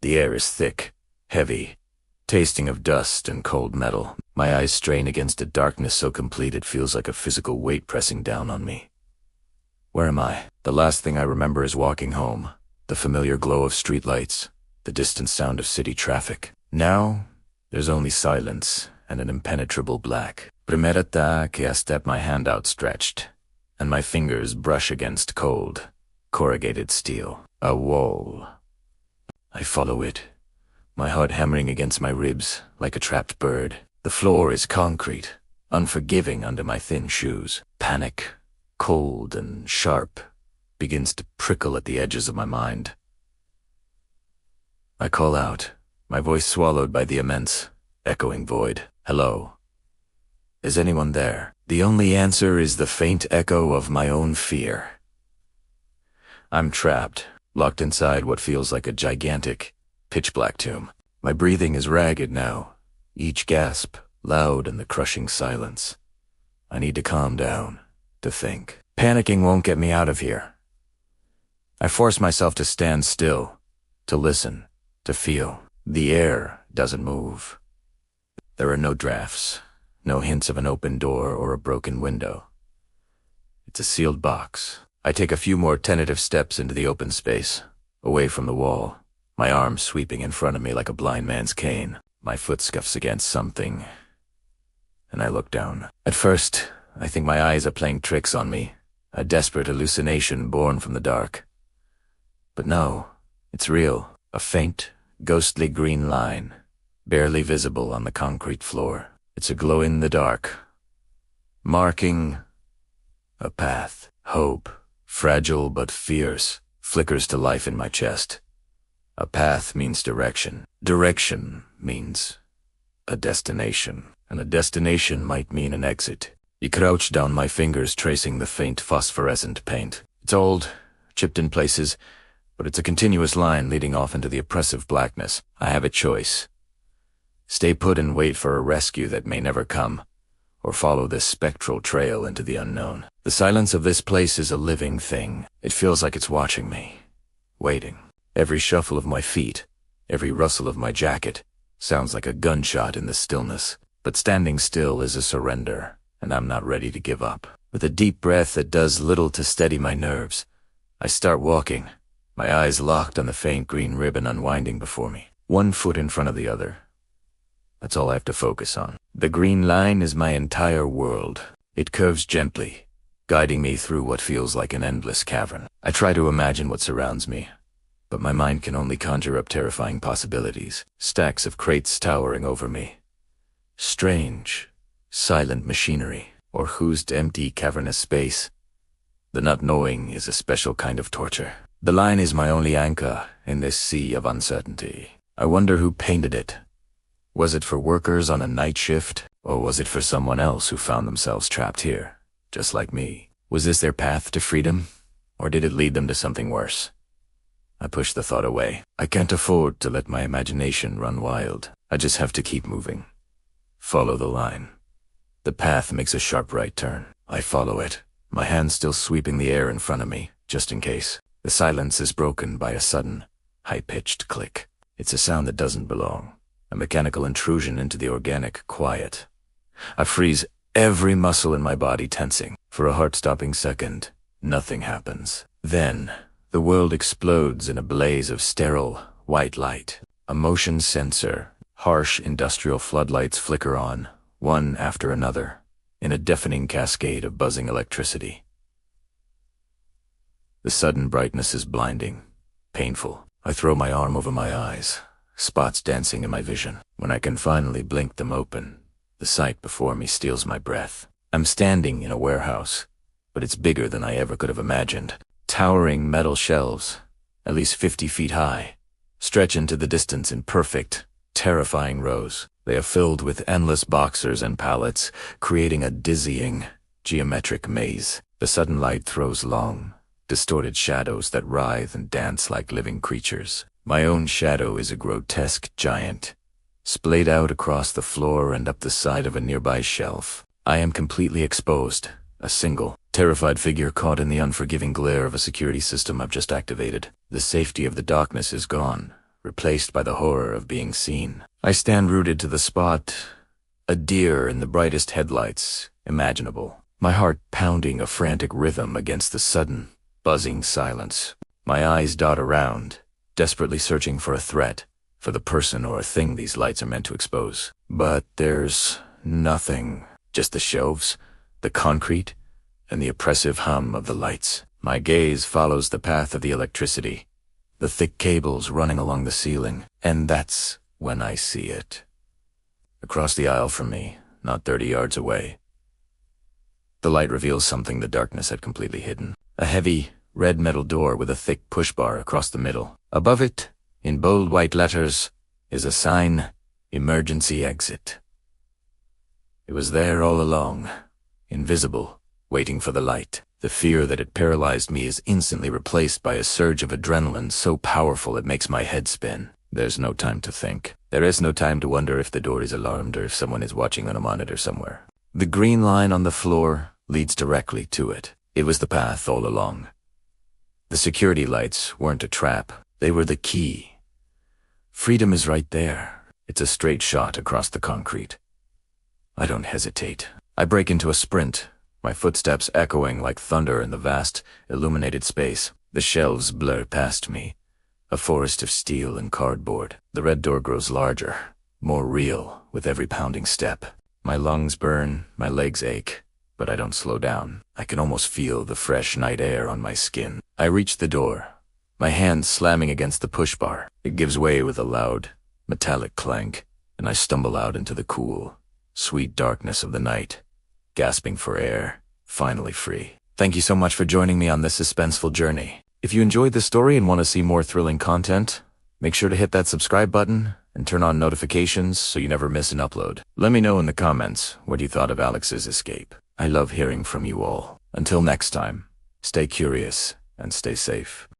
The air is thick, heavy, tasting of dust and cold metal. My eyes strain against a darkness so complete it feels like a physical weight pressing down on me. Where am I? The last thing I remember is walking home, the familiar glow of streetlights, the distant sound of city traffic. Now, there's only silence and an impenetrable black. Premedita que I step my hand outstretched, and my fingers brush against cold, corrugated steel. A wall. I follow it, my heart hammering against my ribs like a trapped bird. The floor is concrete, unforgiving under my thin shoes. Panic, cold and sharp, begins to prickle at the edges of my mind. I call out, my voice swallowed by the immense, echoing void. Hello? Is anyone there? The only answer is the faint echo of my own fear. I'm trapped, locked inside what feels like a gigantic, pitch-black tomb. My breathing is ragged now, each gasp loud in the crushing silence. I need to calm down, to think. Panicking won't get me out of here. I force myself to stand still, to listen, to feel. The air doesn't move. There are no drafts, no hints of an open door or a broken window. It's a sealed box. I take a few more tentative steps into the open space, away from the wall, my arm sweeping in front of me like a blind man's cane. My foot scuffs against something, and I look down. At first, I think my eyes are playing tricks on me, a desperate hallucination born from the dark. But no, it's real. A faint, ghostly green line, barely visible on the concrete floor. It's a glow in the dark, marking a path. Hope, fragile but fierce, flickers to life in my chest. A path means direction. Direction means a destination. And a destination might mean an exit. I crouch down, my fingers tracing the faint phosphorescent paint. It's old, chipped in places, but it's a continuous line leading off into the oppressive blackness. I have a choice. Stay put and wait for a rescue that may never come, or follow this spectral trail into the unknown. The silence of this place is a living thing. It feels like it's watching me, waiting. Every shuffle of my feet, every rustle of my jacket, sounds like a gunshot in the stillness. But standing still is a surrender, and I'm not ready to give up. With a deep breath that does little to steady my nerves, I start walking, my eyes locked on the faint green ribbon unwinding before me, one foot in front of the other. That's all I have to focus on. The green line is my entire world. It curves gently, guiding me through what feels like an endless cavern. I try to imagine what surrounds me, but my mind can only conjure up terrifying possibilities. Stacks of crates towering over me. Strange, silent machinery, or whose empty, cavernous space. The not knowing is a special kind of torture. The line is my only anchor in this sea of uncertainty. I wonder who painted it. Was it for workers on a night shift, or was it for someone else who found themselves trapped here, just like me? Was this their path to freedom, or did it lead them to something worse? I push the thought away. I can't afford to let my imagination run wild. I just have to keep moving. Follow the line. The path makes a sharp right turn. I follow it, my hand still sweeping the air in front of me, just in case. The silence is broken by a sudden, high-pitched click. It's a sound that doesn't belong. A mechanical intrusion into the organic quiet. I freeze, every muscle in my body tensing. For a heart-stopping second, nothing happens. Then, the world explodes in a blaze of sterile, white light. A motion sensor, harsh industrial floodlights flicker on, one after another, in a deafening cascade of buzzing electricity. The sudden brightness is blinding, painful. I throw my arm over my eyes, spots dancing in my vision. When I can finally blink them open, the sight before me steals my breath. I'm standing in a warehouse, but it's bigger than I ever could have imagined. Towering metal shelves, at least 50 feet high, stretch into the distance in perfect, terrifying rows. They are filled with endless boxers and pallets, creating a dizzying, geometric maze. The sudden light throws long, distorted shadows that writhe and dance like living creatures. My own shadow is a grotesque giant, splayed out across the floor and up the side of a nearby shelf. I am completely exposed, a single, terrified figure caught in the unforgiving glare of a security system I've just activated. The safety of the darkness is gone, replaced by the horror of being seen. I stand rooted to the spot, a deer in the brightest headlights imaginable, my heart pounding a frantic rhythm against the sudden, buzzing silence. My eyes dot around, desperately searching for a threat, for the person or thing these lights are meant to expose. But there's nothing, just the shelves, the concrete, and the oppressive hum of the lights. My gaze follows the path of the electricity, the thick cables running along the ceiling, and that's when I see it. Across the aisle from me, not 30 yards away. The light reveals something the darkness had completely hidden. A heavy, red metal door with a thick push bar across the middle. Above it, in bold white letters, is a sign, "Emergency Exit." It was there all along, invisible, waiting for the light. The fear that had paralyzed me is instantly replaced by a surge of adrenaline so powerful it makes my head spin. There's no time to think. There is no time to wonder if the door is alarmed or if someone is watching on a monitor somewhere. The green line on the floor leads directly to it. It was the path all along. The security lights weren't a trap. They were the key. Freedom is right there. It's a straight shot across the concrete. I don't hesitate. I break into a sprint, my footsteps echoing like thunder in the vast, illuminated space. The shelves blur past me, a forest of steel and cardboard. The red door grows larger, more real with every pounding step. My lungs burn, my legs ache, but I don't slow down. I can almost feel the fresh night air on my skin. I reach the door, my hand slamming against the push bar. It gives way with a loud, metallic clank, and I stumble out into the cool, sweet darkness of the night, gasping for air, finally free. Thank you so much for joining me on this suspenseful journey. If you enjoyed this story and want to see more thrilling content, make sure to hit that subscribe button and turn on notifications so you never miss an upload. Let me know in the comments what you thought of Alex's escape. I love hearing from you all. Until next time, stay curious and stay safe.